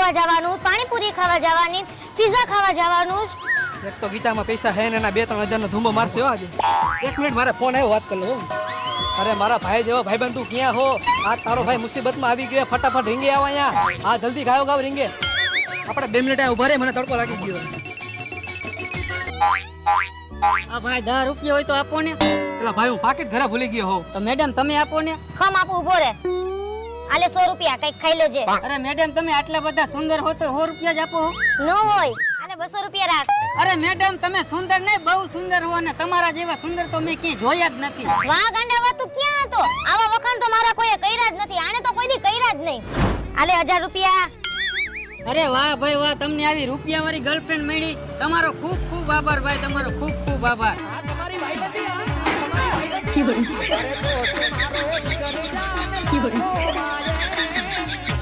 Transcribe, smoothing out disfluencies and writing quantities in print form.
ખાવા જવાનું, પાણીપુરી ખાવા જવાની, પિઝા ખાવા જવાનું. એક તો ગીતામાં પૈસા હે ને એના 2-3 હજારનો ધૂમો મારશે હો આજે. એક મિનિટ મારે ફોન આવ્યો, વાત કરી લઉં. અરે મારા ભાઈ જેવો ભાઈબંધ તું ક્યાં હો? આ તારો ભાઈ મુસીબતમાં આવી ગયો, ફટાફટ રીંગે આવ અહીંયા. આ જલ્દી ગાયો ગાવ રીંગે. આપણે 2 મિનિટ ઉભા રહે, મને તડકો લાગી ગયો. આ ભાઈ 10 રૂપિયા હોય તો આપો ને. પેલા ભાઈ હું પાકીટ ઘરે ભૂલી ગયો હો. તો મેડમ તમે આપો ને. ખમ આપું, ઉભો રે. આલે 100 રૂપિયા કઈક ખાઈ લેજે. અરે મેડમ તમે આટલા બધા સુંદર હો તો 100 રૂપિયા જ આપો. ન હોય, આલે 200 રૂપિયા રાખ. અરે મેડમ તમે સુંદર નહીં, બહુ સુંદર હો ને તમારા જેવા સુંદર તો મેં ક્યાંય જોયા જ નથી. વાહ ગાંડા વા, તું ક્યાં હતો? આવા વખાણ તો મારા કોઈએ કર્યા જ નથી. આને તો કોઈ દી કર્યા જ નહીં. આલે 1000 રૂપિયા. અરે વાહ ભાઈ વાહ, તમને આવી રૂપિયા વાળી ગર્લફ્રેન્ડ મળી. તમારો ખૂબ ખૂબ આભાર ભાઈ, તમારો ખૂબ ખૂબ આભાર. কি বলে